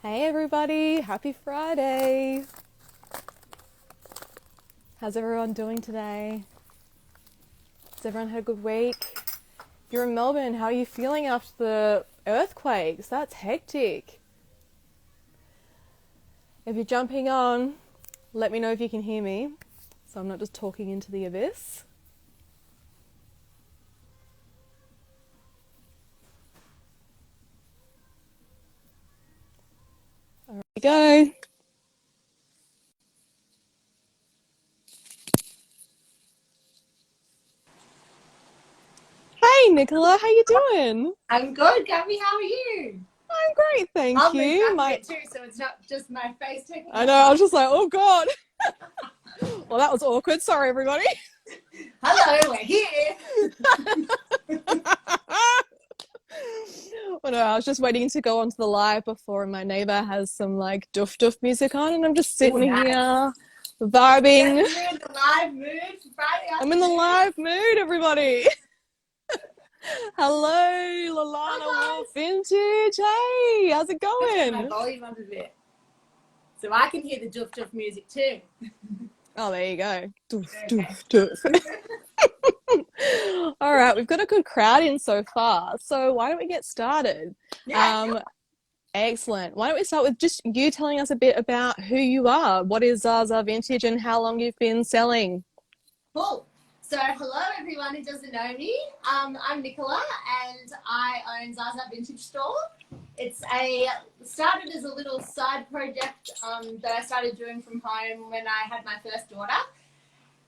Hey everybody, happy Friday. How's everyone doing today? Has everyone had a good week? If you're in Melbourne, how are you feeling after the earthquakes? That's hectic. If you're jumping on, let me know if you can hear me, so I'm not just talking into the abyss. All right, we go. Hey Nicola, how you doing? I'm good, Gabby. How are you? I'm great, thank I'll move you. back a bit too, so it's not just my face taking I up know, I my. was just like, oh God. Well, that was awkward. Sorry, everybody. Hello, we're here. Oh no, I was just waiting to go onto the live before my neighbor has some like doof doof music on, and I'm just Oh, sitting nice. here vibing. You're in the live mood for Friday I'm in the afternoon. live mood, everybody. Hello, Lalana Hi, Wolf Vintage. Hey, how's it guys. Turn my going? volume up a bit so I can hear the doof doof music too. Oh, there you go. Doof Okay. doof doof. All right, we've got a good crowd in so far. So why don't we get started? Yeah, Um, Excellent. Why don't we start with just you telling us a bit about who you are? What is Zaza Vintage and how long you've been selling? cool. So, hello everyone who doesn't know me. I'm Nicola, and I own Zaza Vintage Store. It's a started as a little side project that I started doing from home when I had my first daughter.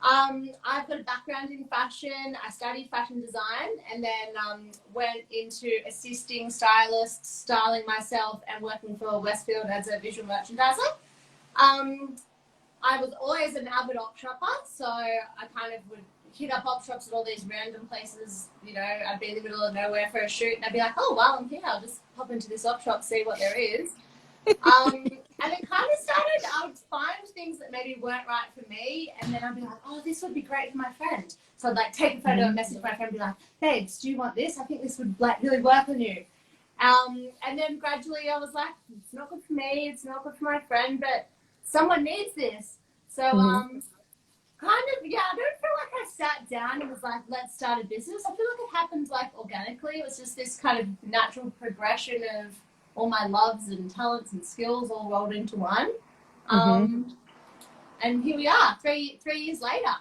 I've got a background in fashion. I studied fashion design and then went into assisting stylists, styling myself, and working for Westfield as a visual merchandiser. Um, I was always an avid op shopper, so I kind of would hit up op shops at all these random places. You know, I'd be in the middle of nowhere for a shoot, and I'd be like, "Oh, while I'm here, I'll just pop into this op shop, see what there is." And it kind of started. I would find things that maybe weren't right for me, and then I'd be like, "Oh, this would be great for my friend." So I'd like take a photo Mm-hmm. and message my friend, and be like, "Babes, do you want this? I think this would like really work on you." And then gradually I was like, "It's not good for me. It's not good for my friend, but someone needs this." So Mm-hmm. kind of, yeah, I don't feel like I sat down and was like, let's start a business. I feel like it happened like organically. It was just this kind of natural progression of all my loves and talents and skills all rolled into one. Mm-hmm. Um, and here we are, three years later.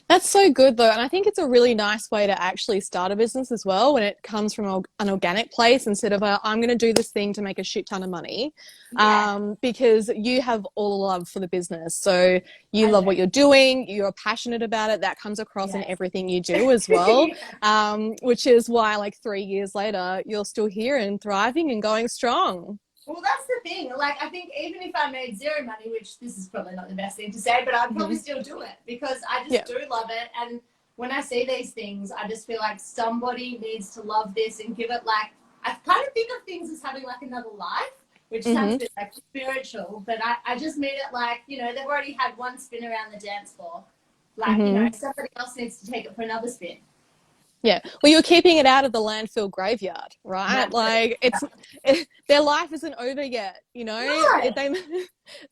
That's so good though. And I think it's a really nice way to actually start a business as well when it comes from an organic place instead of I'm going to do this thing to make a shit ton of money. Yeah, Because you have all the love for the business. So you I love do. what you're doing. You're passionate about it. That comes across in Yes. everything you do as well. Yeah. Which is why like 3 years later, you're still here and thriving and going strong. Well, that's the thing. Like, I think even if I made zero money, which this is probably not the best thing to say, but I'd probably Mm-hmm. still do it because I just Yeah. do love it. And when I see these things, I just feel like somebody needs to love this and give it like, I kind of think of things as having like another life, which sounds a Mm-hmm. bit like spiritual, but I just mean it like, you know, they've already had one spin around the dance floor. Like, you know, Mm-hmm. somebody else needs to take it for another spin. Yeah. Well, you're keeping it out of the landfill graveyard, right? That's it. Like their life isn't over yet, you know? No.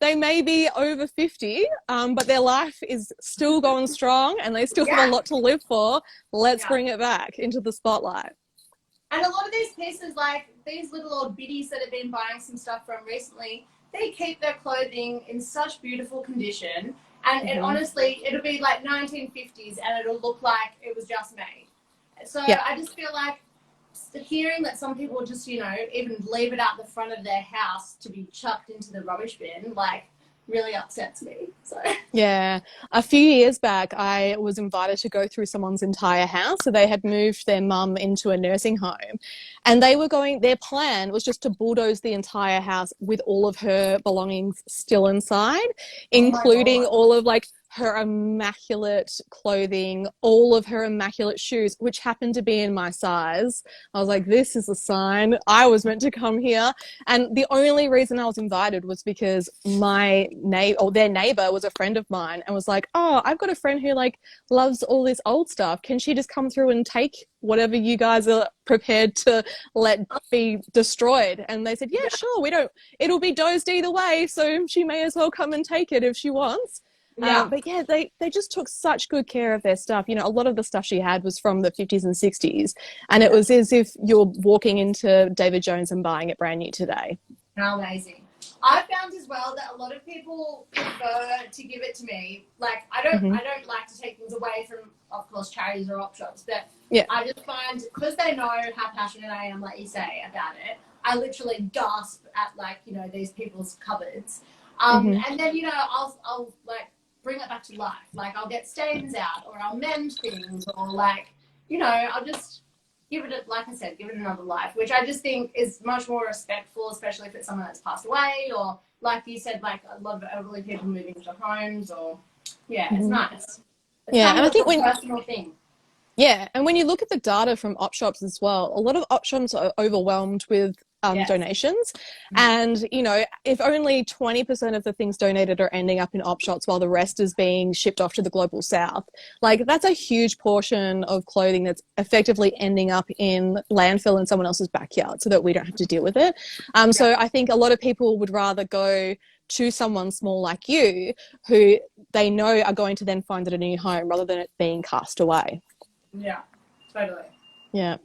They may be over 50, but their life is still going strong and they still have a Yeah. lot to live for. Let's Yeah. bring it back into the spotlight. And a lot of these pieces, like these little old biddies that have been buying some stuff from recently, they keep their clothing in such beautiful condition. And it Mm-hmm. honestly, it'll be like 1950s and it'll look like it was just made. So Yeah. I just feel like hearing that some people just, you know, even leave it out the front of their house to be chucked into the rubbish bin, like really upsets me. So, Yeah. A few years back, I was invited to go through someone's entire house. So they had moved their mum into a nursing home and their plan was just to bulldoze the entire house with all of her belongings still inside, oh my including God. all of like her immaculate clothing, all of her immaculate shoes, which happened to be in my size. I was like, this is a sign I was meant to come here. And the only reason I was invited was because my neighbor, or their neighbor, was a friend of mine and was like, oh, I've got a friend who like loves all this old stuff. Can she just come through and take whatever you guys are prepared to let be destroyed? And they said, yeah, sure, it'll be dozed either way, so she may as well come and take it if she wants. Yeah. But yeah, they just took such good care of their stuff. You know, a lot of the stuff she had was from the 50s and 60s, and it was as if you're walking into David Jones and buying it brand new today. How amazing. I found as well that a lot of people prefer to give it to me. Like I don't like to take things away from, of course, charities or op shops, but I just find, because they know how passionate I am, like you say, about it, I literally gasp at, like, you know, these people's cupboards. And then, you know, I'll like bring it back to life. Like I'll get stains out, or I'll mend things, or like, you know, I'll just give it, like I said, give it another life, which I just think is much more respectful, especially if it's someone that's passed away, or like you said, like a lot of elderly people moving to homes, or it's nice. It's Yeah, kind and of I think a personal thing. Yeah, and when you look at the data from op shops as well, a lot of op shops are overwhelmed with donations. And, you know, if only 20% of the things donated are ending up in op shops while the rest is being shipped off to the global south, like that's a huge portion of clothing that's effectively ending up in landfill in someone else's backyard so that we don't have to deal with it. So I think a lot of people would rather go to someone small like you who they know are going to then find it a new home rather than it being cast away. Yeah, totally. Yeah.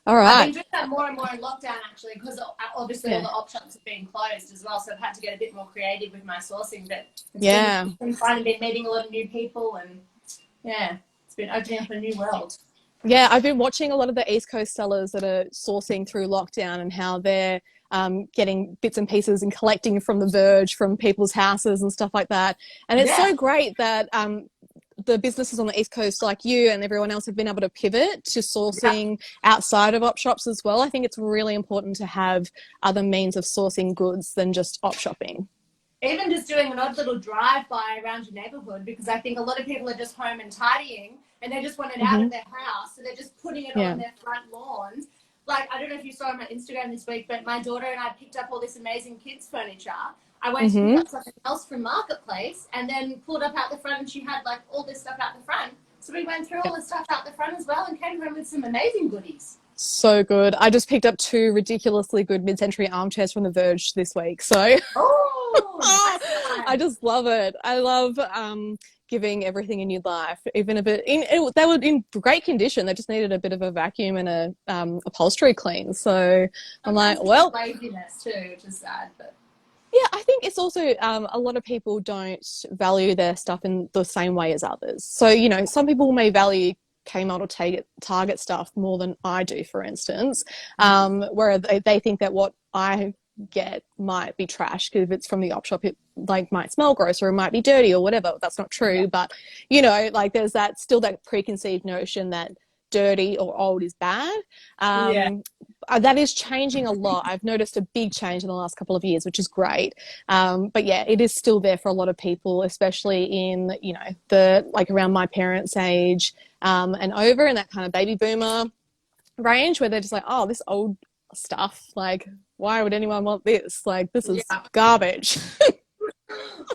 All right. I've been doing that more and more in lockdown, actually, because obviously all the op shops have been closed as well, so I've had to get a bit more creative with my sourcing. But it's been fun. I've been meeting a lot of new people, and it's been opening up a new world. Yeah, I've been watching a lot of the East Coast sellers that are sourcing through lockdown and how they're getting bits and pieces and collecting from the verge from people's houses and stuff like that. And it's so great that the businesses on the East Coast like you and everyone else have been able to pivot to sourcing outside of op shops as well. I think it's really important to have other means of sourcing goods than just op shopping. Even just doing an odd little drive-by around your neighborhood, because I think a lot of people are just home and tidying and they just want it out of their house, so they're just putting it on their front lawns. Like, I don't know if you saw on my Instagram this week, but my daughter and I picked up all this amazing kids furniture. I went to pick up something else from Marketplace and then pulled up out the front, and she had like all this stuff out the front. So we went through all the stuff out the front as well and came home with some amazing goodies. So good. I just picked up 2 ridiculously good mid-century armchairs from the Verge this week. So I just love it. I love giving everything a new life, even if they were in great condition. They just needed a bit of a vacuum and a upholstery clean. So I'm like, well, laziness too, which is sad, but. Yeah, I think it's also a lot of people don't value their stuff in the same way as others. So, you know, some people may value Kmart or Target stuff more than I do, for instance, where they think that what I get might be trash because if it's from the op shop, it like might smell gross or it might be dirty or whatever. That's not true. But, you know, like there's still that preconceived notion that dirty or old is bad. That is changing a lot. I've noticed a big change in the last couple of years, which is great. But yeah, it is still there for a lot of people, especially in, you know, like around my parents' age and over in that kind of baby boomer range where they're just like, oh, this old stuff, like, why would anyone want this? Like, this is garbage.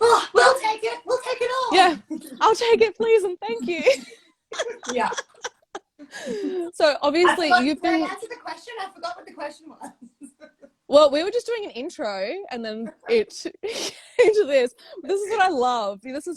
Oh, we'll take it. We'll take it all. Yeah, I'll take it, please, and thank you. Yeah. So obviously you've been. Did I answer the question? I forgot what the question was. Well, we were just doing an intro, and then it into this. This is what I love. This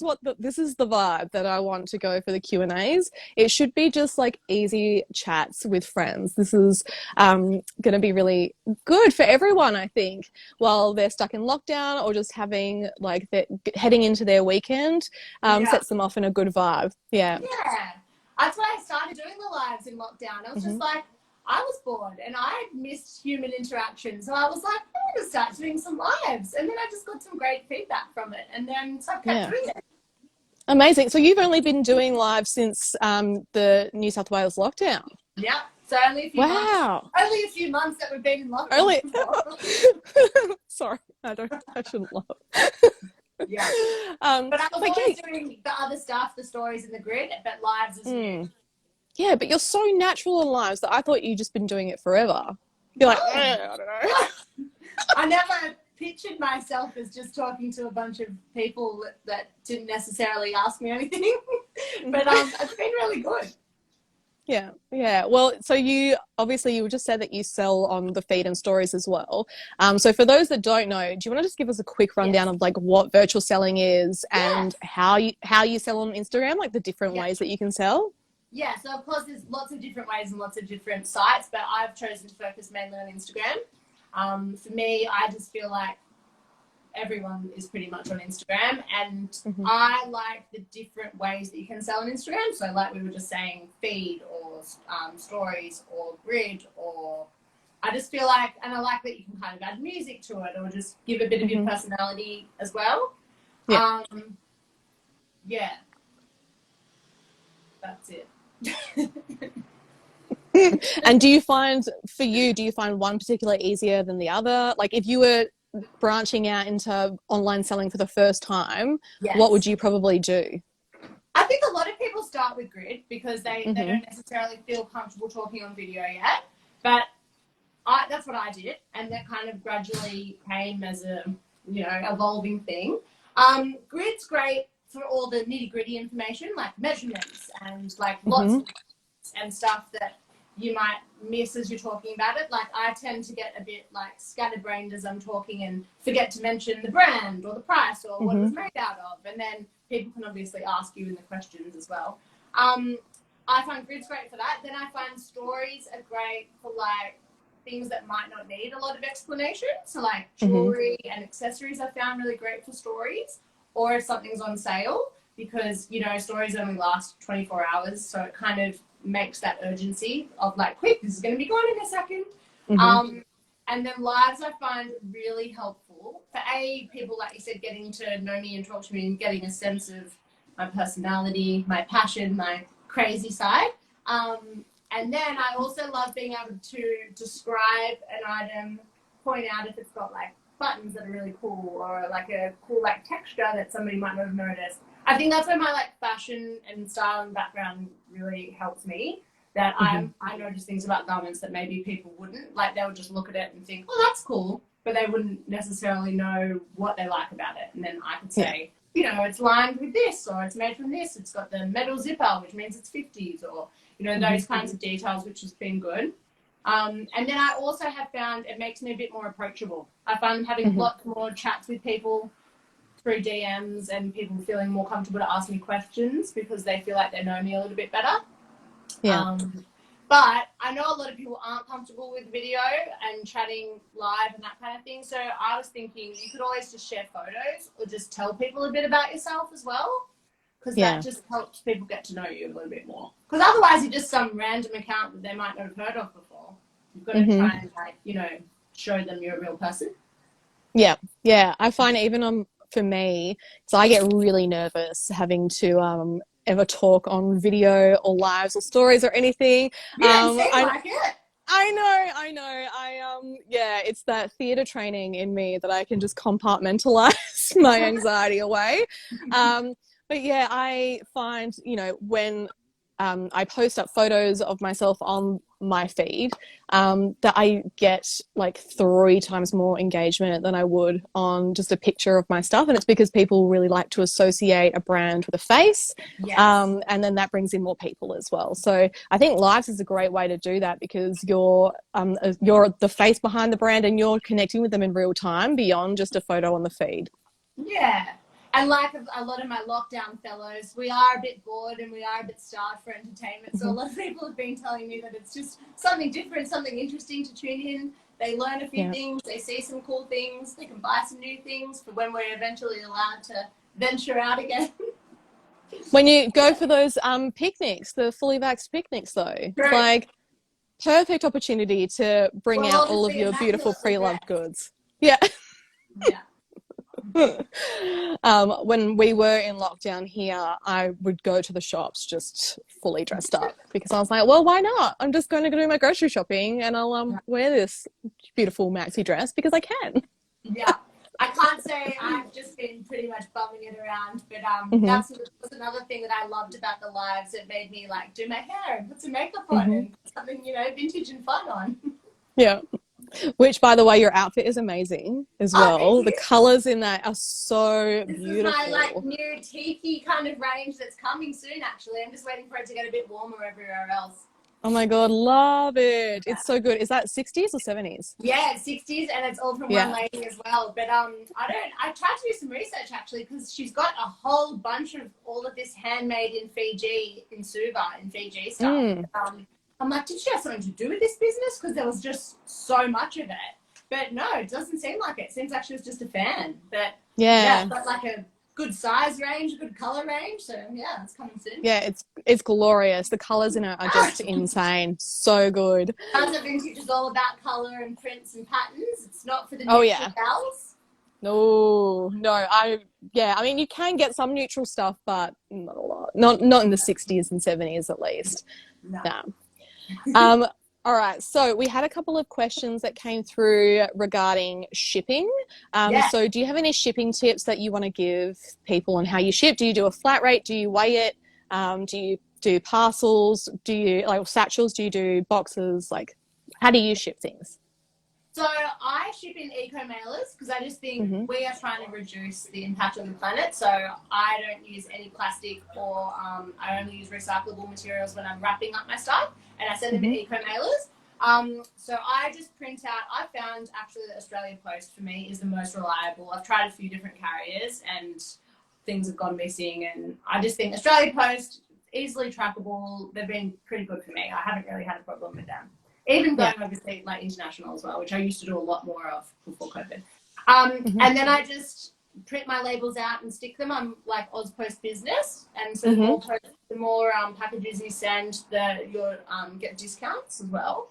is the vibe that I want to go for the Q&As. It should be just like easy chats with friends. This is going to be really good for everyone, I think, while they're stuck in lockdown or just having like heading into their weekend. Sets them off in a good vibe. Yeah. Yeah. That's why I started doing the lives in lockdown. I was just like, I was bored and I missed human interaction. So I was like, I'm going to start doing some lives. And then I just got some great feedback from it. And then so I kept doing it. Amazing. So you've only been doing live since the New South Wales lockdown? Yeah. So only a few months. Only a few months that we've been in lockdown. Sorry, I shouldn't laugh. Yeah. um, But I was but yeah, always doing the other stuff, the stories in the grid, but lives is new. yeah, but you're so natural in lives that I thought you'd just been doing it forever. You're No, like, I don't know. I never pictured myself as just talking to a bunch of people that didn't necessarily ask me anything. But it's been really good. Yeah, yeah. Well, so you just said that you sell on the feed and stories as well. So for those that don't know, do you want to just give us a quick rundown Yes. of like what virtual selling is Yeah. and how you sell on Instagram, like the different Yeah. ways that you can sell? Yeah. So of course there's lots of different ways and lots of different sites, but I've chosen to focus mainly on Instagram. For me, I just feel like everyone is pretty much on Instagram, and Mm-hmm. I like the different ways that you can sell on Instagram. So, like we were just saying, feed or stories or grid, or I just feel like, and I like that you can kind of add music to it or just give a bit of your Mm-hmm. personality as well. Yeah. Yeah, that's it. And do you find one particular easier than the other? Like if you were branching out into online selling for the first time, what would Yes. you probably do? I think a lot of people start with grid because they Mm-hmm. don't necessarily feel comfortable talking on video yet. But that's what I did, and that kind of gradually came as a evolving thing. Grid's great for all the nitty gritty information like measurements and like lots Mm-hmm. of and stuff that you might miss as you're talking about it. Like I tend to get a bit like scatterbrained as I'm talking and forget to mention the brand or the price or what it Mm-hmm. was made out of, and then people can obviously ask you in the questions as well. Um, I find Grid's great for that. Then I find stories are great for like things that might not need a lot of explanation. So like Mm-hmm. jewelry and accessories I found really great for stories, or if something's on sale, because stories only last 24 hours, so it kind of makes that urgency of like, quick, this is going to be gone in a second. Mm-hmm. Um, and then lives I find really helpful for people, like you said, getting to know me and talk to me and getting a sense of my personality, my passion, my crazy side. And then I also love being able to describe an item, point out if it's got like buttons that are really cool or like a cool like texture that somebody might not have noticed. I think that's where my like fashion and style and background really helps me. That Mm-hmm. I notice things about garments that maybe people wouldn't. Like they would just look at it and think, "Oh, that's cool," but they wouldn't necessarily know what they like about it. And then I could Yeah. say, it's lined with this, or it's made from this. It's got the metal zipper, which means it's 50s, or Mm-hmm. those kinds of details, which has been good. And then I also have found it makes me a bit more approachable. I find having Mm-hmm. lots more chats with people through DMs and people feeling more comfortable to ask me questions because they feel like they know me a little bit better. Yeah. But I know a lot of people aren't comfortable with video and chatting live and that kind of thing. So I was thinking you could always just share photos or just tell people a bit about yourself as well, because that Yeah. just helps people get to know you a little bit more. Because otherwise you're just some random account that they might not have heard of before. You've got to Mm-hmm. try and show them you're a real person. Yeah. Yeah. I find even for me, so I get really nervous having to ever talk on video or lives or stories or anything. You don't seem I like it. I know. Yeah, it's that theater training in me that I can just compartmentalize my anxiety away. Um, but yeah, I find, when I post up photos of myself on my feed, that I get like 3 times more engagement than I would on just a picture of my stuff. And it's because people really like to associate a brand with a face. Yes. And then that brings in more people as well. So I think lives is a great way to do that because you're the face behind the brand and you're connecting with them in real time beyond just a photo on the feed. Yeah. And like a lot of my lockdown fellows, we are a bit bored and we are a bit starved for entertainment. So a Mm-hmm. lot of people have been telling me that it's just something different, something interesting to tune in. They learn a few Yeah. things, they see some cool things, they can buy some new things for when we're eventually allowed to venture out again. When you go for those picnics, the fully vaxxed picnics, though, it's True. like perfect opportunity to bring We'll out all all just of be your beautiful immaculately pre-loved dressed. goods. Yeah. Yeah. When we were in lockdown here, I would go to the shops just fully dressed up because I was like, well, why not? I'm just going to go do my grocery shopping and I'll wear this beautiful maxi dress because I can. Yeah. I can't say I've just been pretty much bumming it around, but Hmm. that's was another thing that I loved about the lives. It made me like do my hair and put some makeup on Hmm. and put something, you know, vintage and fun on. Yeah. Which, by the way, your outfit is amazing as Oh, thank well. The you. colors in that are so This is my like beautiful. new tiki kind of range that's coming soon. Actually, I'm just waiting for it to get a bit warmer everywhere else. Oh my God, love it. It's so good. Is that 60s or 70s? Yeah, it's 60s, and it's all from one Yeah. lady as well. But I tried to do some research actually because she's got a whole bunch of all of this handmade in Fiji, in Suva, in Fiji stuff. Mm. I'm like, did she have something to do with this business? Because there was just so much of it. But no, it doesn't seem like it. It seems like she was just a fan. But yeah, Yeah. it's got like a good size range, good color range. So yeah, it's coming soon. Yeah, it's glorious. The colors in it are just insane. So good. Tons Vintage is all about color and prints and patterns. It's not for the Oh neutral yeah. gals. No, no. I mean, you can get some neutral stuff, but not a lot. Not in the 60s and 70s at least. No. No. Um, all right. So we had a couple of questions that came through regarding shipping. Yeah. So do you have any shipping tips that you want to give people on how you ship? Do you do a flat rate? Do you weigh it? Do you do parcels? Do you like satchels? Do you do boxes? Like, how do you ship things? So I ship in eco mailers because I just think Hmm. we are trying to reduce the impact on the planet. So I don't use any plastic or I only use recyclable materials when I'm wrapping up my stuff, and I send them in Hmm. eco mailers. So I just print out. I found actually that Australia Post for me is the most reliable. I've tried a few different carriers and things have gone missing, and I just think Australia Post easily trackable. They've been pretty good for me. I haven't really had a problem with them. Even Yeah. going obviously like international as well, which I used to do a lot more of before COVID. Hmm. And then I just print my labels out and stick them. I'm like Oz Post Business, and so Hmm. the more packages you send, you'll get discounts as well.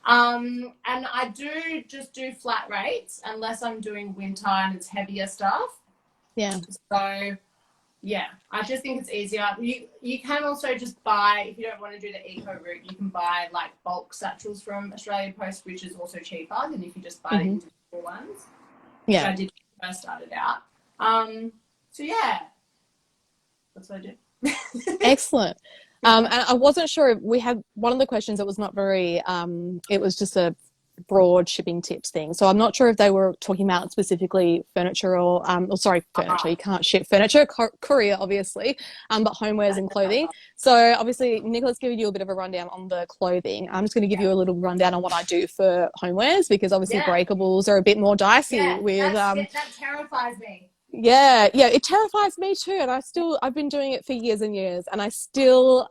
And I do just do flat rates unless I'm doing winter and it's heavier stuff. Yeah. So yeah, I just think it's easier. You can also just buy, if you don't want to do the eco route, you can buy like bulk satchels from Australia Post, which is also cheaper than if you just buy the Hmm. individual ones, which Yeah. I did when I first started out. So yeah, that's what I do. Excellent. And I wasn't sure if we had one of the questions that was not very, it was just a broad shipping tips thing. So I'm not sure if they were talking about specifically furniture or sorry, furniture. You can't ship furniture, courier, obviously, but homewares and clothing. So obviously, Nicola's giving you a bit of a rundown on the clothing. I'm just going to give Yeah, you a little rundown on what I do for homewares because obviously yeah, breakables are a bit more dicey yeah. with That terrifies me. yeah, yeah, it terrifies me too. And I've been doing it for years and years, and I still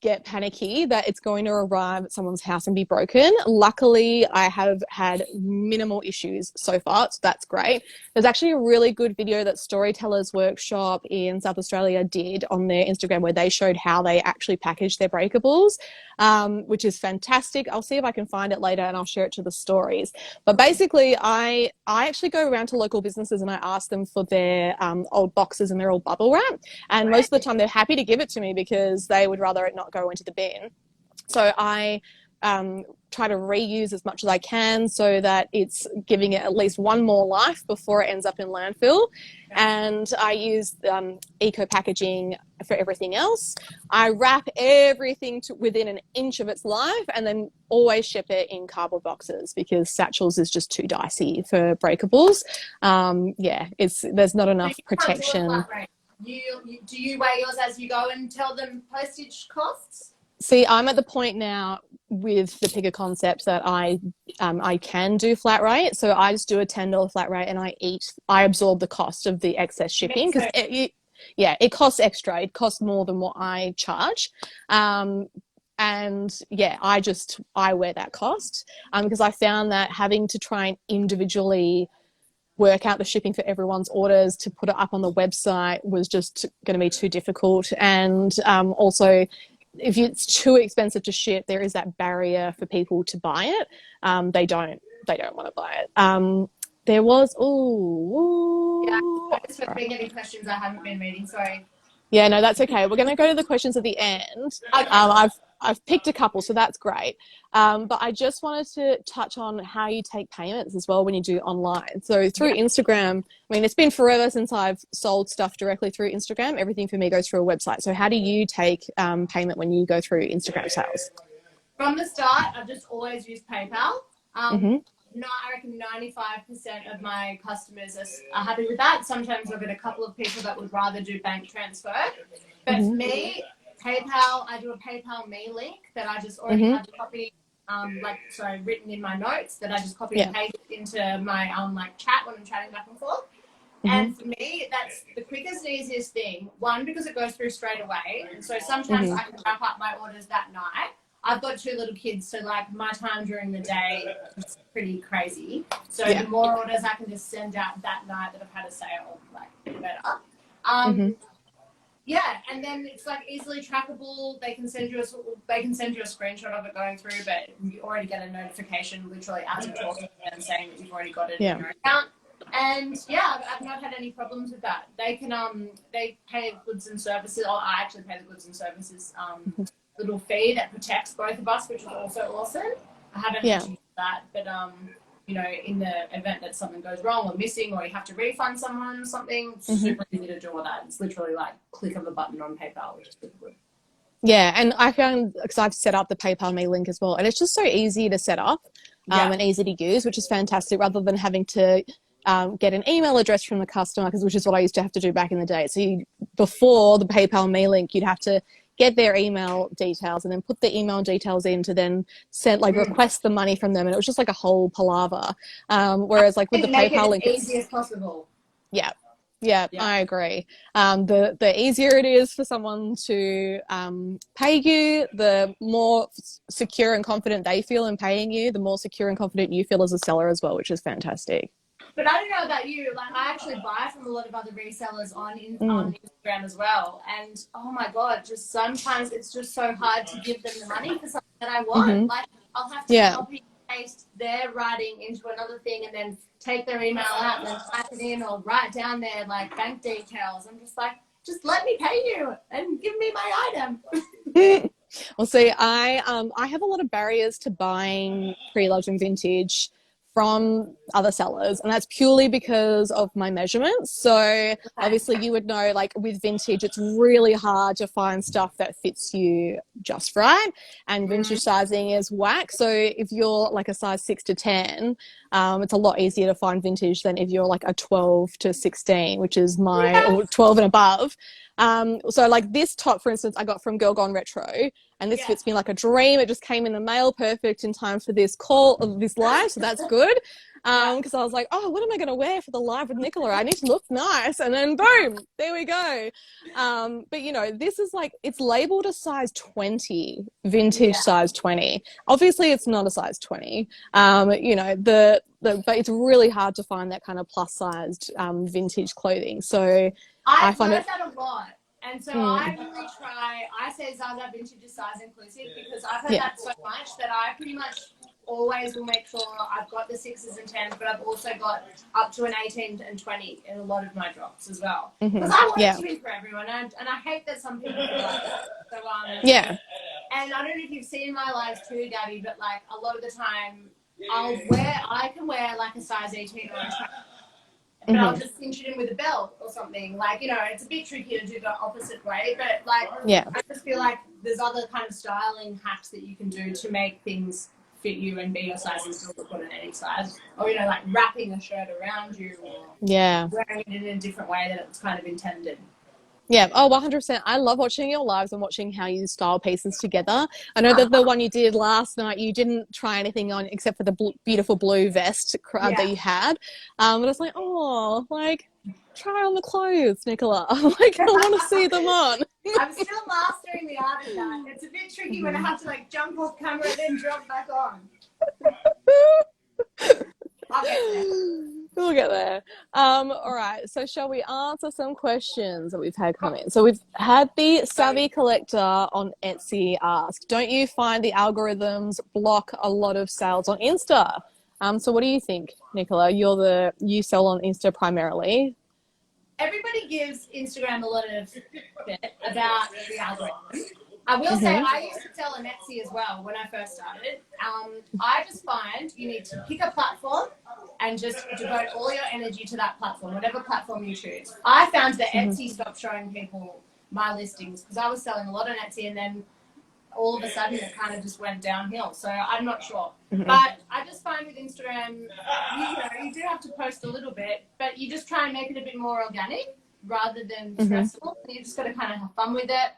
get panicky that it's going to arrive at someone's house and be broken. Luckily, I have had minimal issues so far, so that's great. There's actually a really good video that Storytellers Workshop in South Australia did on their Instagram where they showed how they actually package their breakables, which is fantastic. I'll see if I can find it later and I'll share it to the stories. But basically, I actually go around to local businesses and I ask them for their old boxes and their old bubble wrap. And most of the Right. time, they're happy to give it to me because they would rather it not go into the bin. So I try to reuse as much as I can so that it's giving it at least one more life before it ends up in landfill. And I use eco packaging for everything else. I wrap everything to within an inch of its life and then always ship it in cardboard boxes because satchels is just too dicey for breakables. Yeah, there's not So enough you can't do a protection. flat rate. Do you weigh yours as you go and tell them postage costs? See, I'm at the point now with the Picker concept that I can do flat rate. So I just do a $10 flat rate and I absorb the cost of the excess shipping Me because too. yeah, it costs extra. It costs more than what I charge. Um, and yeah, I wear that cost because I found that having to try and individually work out the shipping for everyone's orders to put it up on the website was just going to be too difficult. And also, if it's too expensive to ship, there is that barrier for people to buy it. They don't want to buy it. There was Yeah, oh I just have been getting questions I haven't been reading. Sorry. Yeah, no, that's okay. We're going to go to the questions at the end. Okay. I've picked a couple, so that's great. But I just wanted to touch on how you take payments as well when you do online. So through Instagram, I mean, it's been forever since I've sold stuff directly through Instagram. Everything for me goes through a website. So how do you take payment when you go through Instagram sales? From the start, I've just always used PayPal. Mm-hmm. No, I reckon 95% of my customers are happy with that. Sometimes I've got a couple of people that would rather do bank transfer. But for me, PayPal, I do a PayPal me link that I just already have copied, written in my notes that I just copy and paste into my chat when I'm chatting back and forth. And for me, that's the quickest and easiest thing. One, because it goes through straight away. And so sometimes I can wrap up my orders that night. I've got 2 little kids, so like my time during the day is pretty crazy. So the more orders I can just send out that night that I've had a sale, like the better. Yeah, and then it's like easily trackable. They can send you a screenshot of it going through, but you already get a notification literally as you're talking to them saying that you've already got it in your account. And yeah, I've not had any problems with that. They can they pay goods and services, or I actually pay the goods and services little fee that protects both of us, which is also awesome. I haven't had to use that, but in the event that something goes wrong or missing, or you have to refund someone something, it's super easy to do all that. It's literally like click of a button on PayPal, which is super good. Yeah, and I found, because I've set up the PayPal me link as well, and it's just so easy to set up and easy to use, which is fantastic, rather than having to get an email address from the customer, which is what I used to have to do back in the day. So before the PayPal me link, you'd have to get their email details and then put the email details in to then send, request the money from them. And it was just like a whole palaver. Whereas like with the PayPal link, it's easy as possible. Yeah, I agree. The easier it is for someone to pay you, the more secure and confident they feel in paying you, the more secure and confident you feel as a seller as well, which is fantastic. But I don't know about you, like I actually buy from a lot of other resellers on Instagram as well. And oh my God, just sometimes it's just so hard to give them the money for something that I want. Like I'll have to copy and paste their writing into another thing and then take their email out and then type it in or write down their like bank details. I'm just like, just let me pay you and give me my item. Well, see, I have a lot of barriers to buying pre-loved and vintage from other sellers, and that's purely because of my measurements. So obviously you would know, like with vintage, it's really hard to find stuff that fits you just right, and vintage sizing is whack. So if you're like a size 6 to 10, it's a lot easier to find vintage than if you're like a 12 to 16, which is or 12 and above. So like this top, for instance, I got from Girl Gone Retro, and this fits me like a dream. It just came in the mail perfect in time for this live, so that's good. Because I was like, oh, what am I going to wear for the live with Nicola? I need to look nice, and then boom, there we go. But this is like, it's labeled a size 20, vintage size 20. Obviously, it's not a size 20. But it's really hard to find that kind of plus sized vintage clothing. So I find that a lot. And so I really I say Zaza Vintage is size inclusive because I've heard that so much that I pretty much always will make sure I've got the 6s and 10s, but I've also got up to an 18 and 20 in a lot of my drops as well. Because I want it to be for everyone, and I hate that some people feel like that. So, and I don't know if you've seen my lives too, Gabby, but like a lot of the time I can wear like a size 18 or a 20. But I'll just cinch it in with a belt or something. Like, it's a bit tricky to do the opposite way. But, like, I just feel like there's other kind of styling hacks that you can do to make things fit you and be your size and still look good in any size. Or, like wrapping a shirt around you or wearing it in a different way that it's kind of intended. Yeah. Oh, 100%. I love watching your lives and watching how you style pieces together. I know that the one you did last night, you didn't try anything on except for the beautiful blue vest that you had. But I was like, oh, like, try on the clothes, Nicola. Like, I want to see them on. I'm still mastering the art of that. It's a bit tricky when I have to, like, jump off camera and then drop back on. I'll get there. We'll get there. All right. So shall we answer some questions that we've had come in? So we've had the Savvy Collector on Etsy ask, don't you find the algorithms block a lot of sales on Insta? So what do you think, Nicola? You sell on Insta primarily. everybody gives Instagram a lot of shit about the algorithm. I will say Mm-hmm. I used to sell on Etsy as well when I first started. I just find you need to pick a platform and just devote all your energy to that platform, whatever platform you choose. I found that Mm-hmm. Etsy stopped showing people my listings because I was selling a lot on Etsy, and then all of a sudden it kind of just went downhill. So I'm not sure. Mm-hmm. But I just find with Instagram, you do have to post a little bit, but you just try and make it a bit more organic rather than Mm-hmm. stressful. You just got to kind of have fun with it.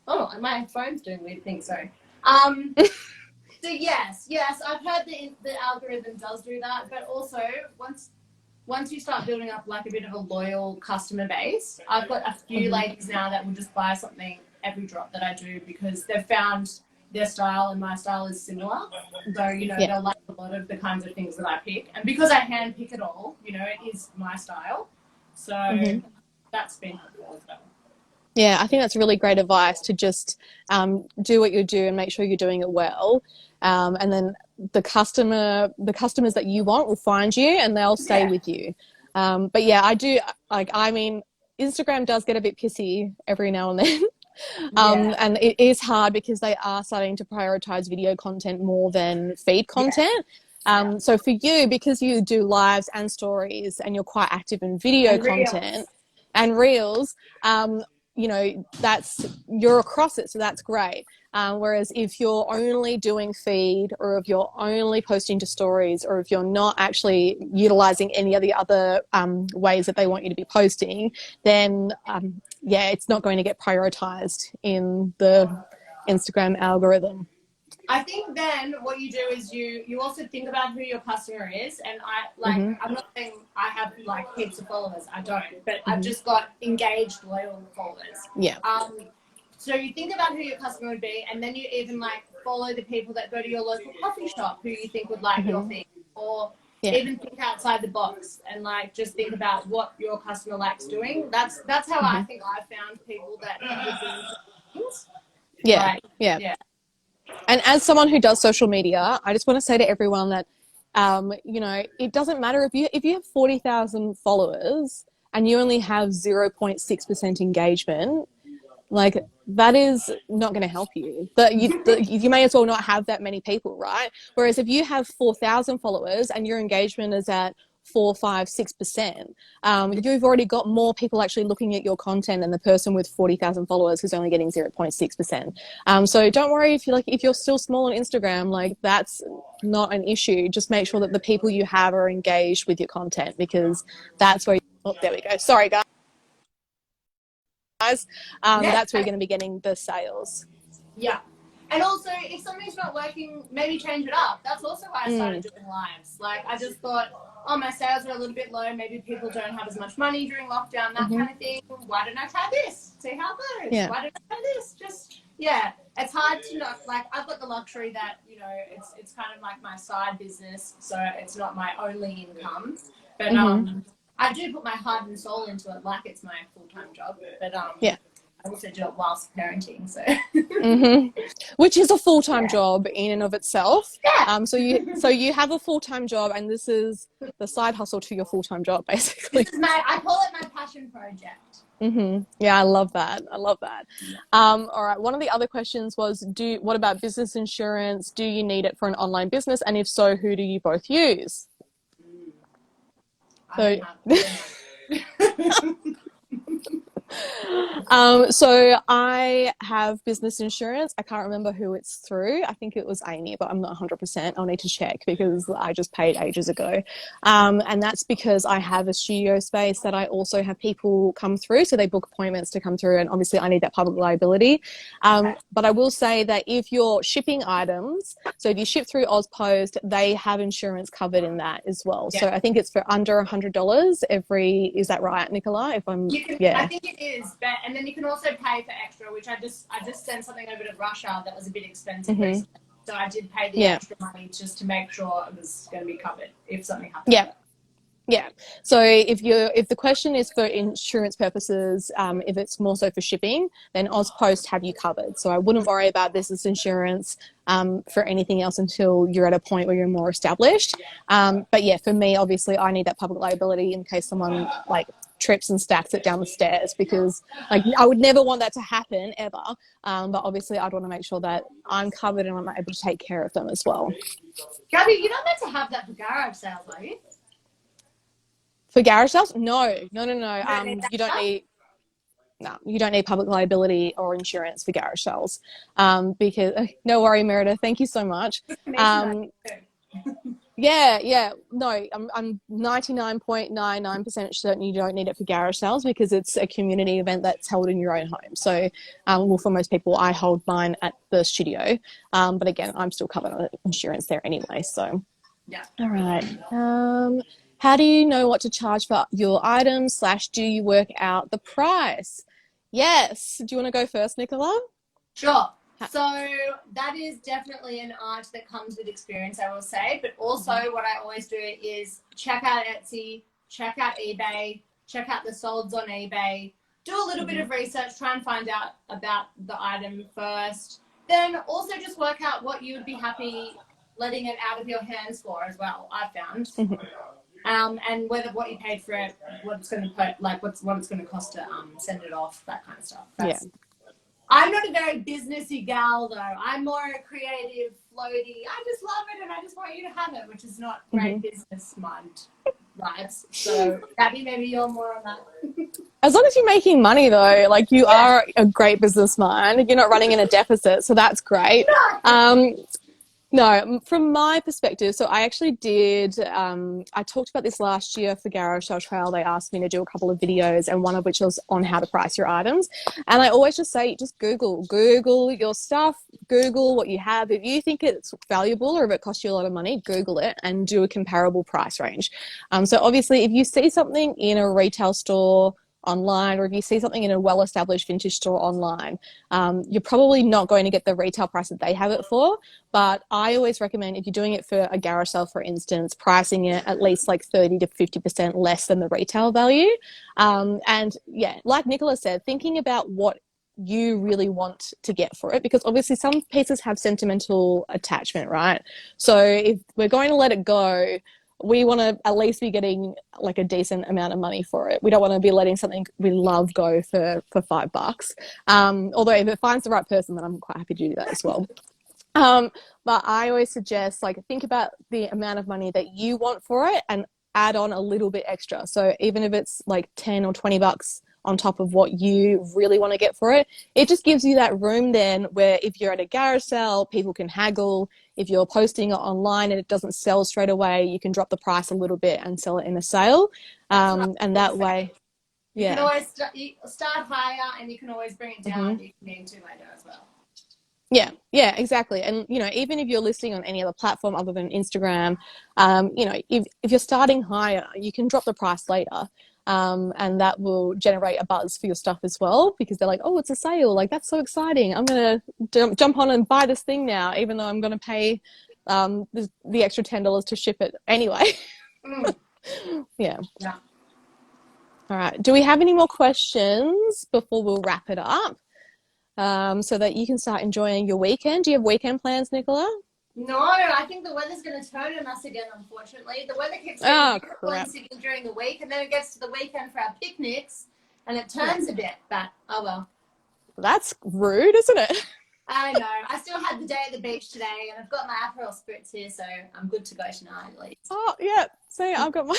Oh, and my phone's doing weird things, sorry. So yes, I've heard the algorithm does do that, but also once you start building up like a bit of a loyal customer base, I've got a few Mm-hmm. ladies now that will just buy something every drop that I do because they've found their style and my style is similar. So, Yeah. they'll like a lot of the kinds of things that I pick. And because I hand pick it all, it is my style. So Mm-hmm. that's been helpful as well. Yeah, I think that's really great advice to just do what you do and make sure you're doing it well. And then the customers that you want will find you and they'll stay Yeah. with you. But yeah, I do I mean, Instagram does get a bit pissy every now and then. Yeah. And it is hard because they are starting to prioritize video content more than feed Yeah. content. Yeah. So for you, because you do lives and stories and you're quite active in video And content reels. and reels, you're across it, so that's great. Whereas if you're only doing feed, or if you're only posting to stories, or if you're not actually utilizing any of the other ways that they want you to be posting, then yeah, it's not going to get prioritized in the Instagram algorithm. I think then what you do is you also think about who your customer is, and Mm-hmm. I'm not saying I have like heaps of followers, I don't, but I've Mm-hmm. just got engaged loyal followers. Yeah. So you think about who your customer would be, and then you even like follow the people that go to your local coffee shop who you think would like your Mm-hmm. thing, or Yeah. even think outside the box and like just think about what your customer likes doing. That's how I Mm-hmm. think I found people that would be into things. Yeah. Like, Yeah. yeah. And as someone who does social media, I just want to say to everyone that, it doesn't matter if you have 40,000 followers and you only have 0.6% engagement, like that is not going to help you. You may as well not have that many people, right? Whereas if you have 4,000 followers and your engagement is at 4, 5, 6%, you've already got more people actually looking at your content than the person with 40,000 followers who's only getting 0.6%. So don't worry if you're still small on Instagram, like that's not an issue. Just make sure that the people you have are engaged with your content, because that's where. Oh, there we go. Sorry, guys. Yeah. That's where you're going to be getting the sales. Yeah. And also, if something's not working, maybe change it up. That's also why I started doing lives. Like, I just thought, oh, my sales are a little bit low. Maybe people don't have as much money during lockdown, that kind of thing. Why don't I try this? See how it goes. Yeah. Why don't I try this? Just, yeah. It's hard to not, like, I've got the luxury that, it's kind of like my side business. So it's not my only income. But, I do put my heart and soul into it like it's my full-time job. But, Yeah. I also do it whilst parenting, so. Which is a full-time job in and of itself. Yeah. So you have a full-time job, and this is the side hustle to your full-time job, basically. I call it my passion project. Yeah, I love that. All right. One of the other questions was, what about business insurance? Do you need it for an online business? And if so, who do you both use? So, so I have business insurance. I can't remember who it's through. I think it was Amy, but I'm not 100%. I'll need to check because I just paid ages ago. And that's because I have a studio space that I also have people come through. So they book appointments to come through. And obviously I need that public liability. But I will say that if you're shipping items, so if you ship through Ozpost, they have insurance covered in that as well. Yeah. So I think it's for under $100 is that right, Nicola? I think it is, and then you can also pay for extra, which I just sent something over to Russia that was a bit expensive recently. So I did pay the extra money just to make sure it was going to be covered if something happened. Yeah. Yeah. So if the question is for insurance purposes, if it's more so for shipping, then Ozpost have you covered. So I wouldn't worry about business insurance for anything else until you're at a point where you're more established. But yeah, for me, obviously, I need that public liability in case someone like trips and stacks it down the stairs, because like I would never want that to happen ever. But obviously I'd want to make sure that I'm covered and I'm able to take care of them as well. Gabby, you're not meant to have that for garage sales, are you? For garage sales? No. You don't Stuff? need. No, you don't need public liability or insurance for garage sales. Because no worry, Meredith. Thank you so much. Yeah. No, I'm 99.99% certain you don't need it for garage sales, because it's a community event that's held in your own home. So, well, for most people, I hold mine at the studio. But again, I'm still covered on insurance there anyway. So, Yeah. all right. How do you know what to charge for your items / do you work out the price? Yes. Do you want to go first, Nicola? Sure. So that is definitely an art that comes with experience, I will say. But also what I always do is check out Etsy, check out eBay, check out the solds on eBay, do a little bit of research, try and find out about the item first. Then also just work out what you would be happy letting it out of your hands for as well, I've found. And whether what you paid for it, what it's going to put, like what it's going to cost to send it off, that kind of stuff. I'm not a very businessy gal though. I'm more a creative, floaty. I just love it and I just want you to have it, which is not great business mind vibes. So Gabby, maybe you're more on that. As long as you're making money though, like you are a great business mind. You're not running in a deficit, so that's great. No, from my perspective, so I actually did, I talked about this last year for Garage Sale Trail. They asked me to do a couple of videos, and one of which was on how to price your items. And I always just say, just Google your stuff, Google what you have. If you think it's valuable or if it costs you a lot of money, Google it and do a comparable price range. So obviously, if you see something in a retail store online, or if you see something in a well-established vintage store online, you're probably not going to get the retail price that they have it for. But I always recommend, if you're doing it for a garage sale, for instance, pricing it at least like 30 to 50% less than the retail value. And yeah, like Nicola said, thinking about what you really want to get for it, because obviously some pieces have sentimental attachment, right? So if we're going to let it go, we want to at least be getting like a decent amount of money for it. We don't want to be letting something we love go for $5. Although if it finds the right person, then I'm quite happy to do that as well. But I always suggest, like, think about the amount of money that you want for it and add on a little bit extra. So even if it's like 10 or $20 on top of what you really want to get for it, it just gives you that room then where if you're at a garage sale, people can haggle. If you're posting it online and it doesn't sell straight away, you can drop the price a little bit and sell it in a sale. And that way, you can always start higher and you can always bring it down if you need to later as well. Yeah, exactly. And, you know, even if you're listing on any other platform other than Instagram, you know, if you're starting higher, you can drop the price later. And that will generate a buzz for your stuff as well, because they're like, oh, it's a sale. Like, that's so exciting. I'm going to jump on and buy this thing now, even though I'm going to pay the extra $10 to ship it anyway. Yeah. All right. Do we have any more questions before we'll wrap it up? So that you can start enjoying your weekend. Do you have weekend plans, Nicola? No, I think the weather's going to turn on us again, unfortunately. The weather keeps getting beautiful and sitting during the week, and then it gets to the weekend for our picnics, and it turns a bit, but oh well. That's rude, isn't it? I know. I still had the day at the beach today, and I've got my Aperol spritz here, so I'm good to go tonight at least. Oh, yeah. See, I've got my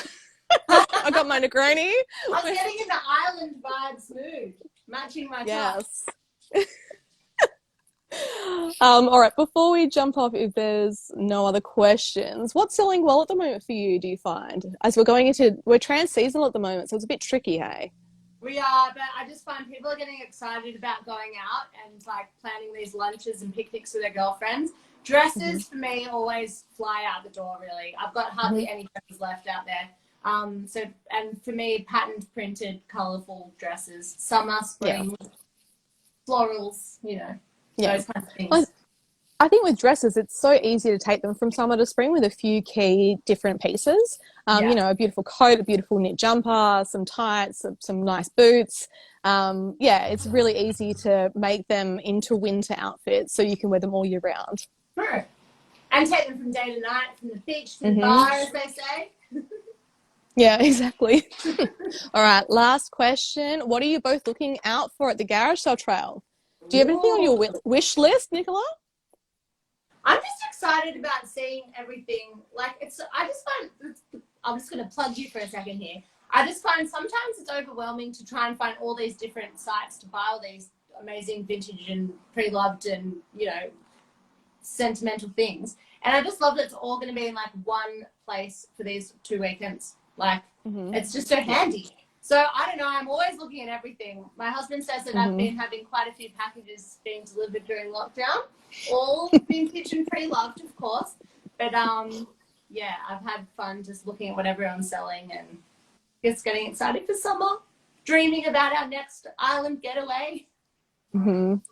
I got my Negroni. I was getting in the island vibes mood, matching my top. All right, before we jump off, if there's no other questions, what's selling well at the moment for you, do you find? As we're trans-seasonal at the moment, so it's a bit tricky, hey? We are, but I just find people are getting excited about going out and like planning these lunches and picnics with their girlfriends. Dresses for me always fly out the door, really. I've got hardly any dresses left out there. And for me, patterned, printed, colourful dresses, summer, spring, florals, you know. Those kind of things. Well, I think with dresses, it's so easy to take them from summer to spring with a few key different pieces. You know, a beautiful coat, a beautiful knit jumper, some tights, some nice boots. It's really easy to make them into winter outfits so you can wear them all year round. Sure. And take them from day to night, from the beach to the bar, as they say. Yeah, exactly. All right, last question. What are you both looking out for at the garage sale trail? Do you have anything on your Ooh. wish list, Nicola? I'm just excited about seeing everything. Like I just find, I'm just going to plug you for a second here. I just find sometimes it's overwhelming to try and find all these different sites to buy all these amazing vintage and pre-loved and, sentimental things. And I just love that it's all going to be in like one place for these 2 weekends. Like Mm-hmm. it's just so Yeah. handy. So I don't know. I'm always looking at everything. My husband says that I've Mm-hmm. been having quite a few packages being delivered during lockdown, all vintage and pre-loved, of course. But yeah, I've had fun just looking at what everyone's selling and just getting excited for summer, dreaming about our next island getaway.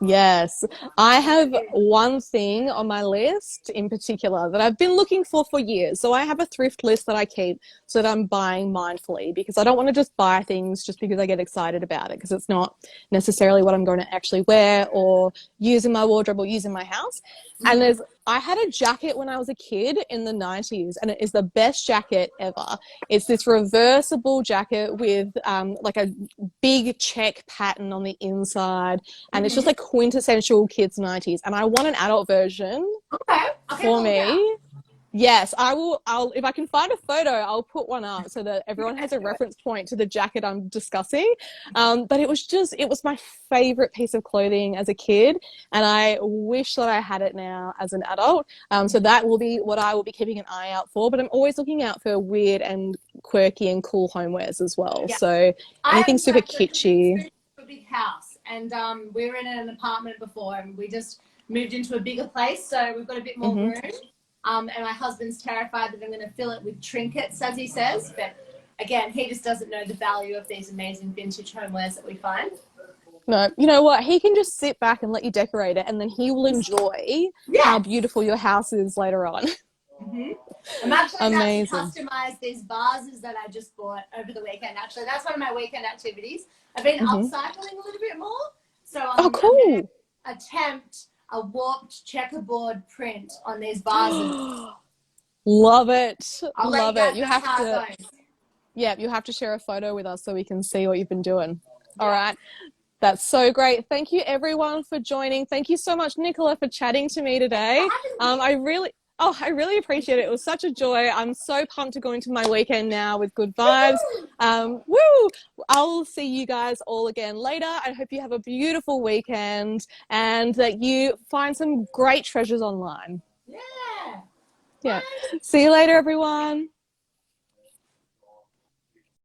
Yes, I What about have you? one thing on my list in particular that I've been looking for years. So I have a thrift list that I keep so that I'm buying mindfully because I don't want to just buy things just because I get excited about it because it's not necessarily what I'm going to actually wear or use in my wardrobe or use in my house. And Mm-hmm. I had a jacket when I was a kid in the 90s and it is the best jacket ever. It's this reversible jacket with like a big check pattern on the inside and it's just Mm-hmm. like quintessential kids 90s and I want an adult version Okay, I'll keep a for lookout. me. Yes, I'll if I can find a photo, I'll put one up so that everyone has a reference point to the jacket I'm discussing. But it was my favorite piece of clothing as a kid, and I wish that I had it now as an adult. So that will be what I will be keeping an eye out for. But I'm always looking out for weird and quirky and cool homewares as well. Yeah, So I anything have super like because we just kitschy. moved to a big house and we were in an apartment before and we just moved into a bigger place, so we've got a bit more Hmm. room. And my husband's terrified that I'm going to fill it with trinkets, as he says. But again, he just doesn't know the value of these amazing vintage homewares that we find. No, you know what? He can just sit back and let you decorate it, and then he will enjoy how Yeah. beautiful your house is later on. Mm-hmm. I'm actually about to Amazing. customize these vases that I just bought over the weekend. Actually, that's one of my weekend activities. I've been Hmm. upcycling a little bit more. So Oh, I'm going to cool. attempt a warped checkerboard print on these vases. Love it. I'll let you Love it. guys You know have how it to, goes. yeah, you have to share a photo with us so we can see what you've been doing. All Yeah. right. That's so great. Thank you everyone for joining. Thank you so much, Nicola, for chatting to me today. I really, oh, I really appreciate it. It was such a joy. I'm so pumped to go into my weekend now with good vibes. Woo! I'll see you guys all again later. I hope you have a beautiful weekend and that you find some great treasures online. Yeah. Yeah. Bye. See you later, everyone.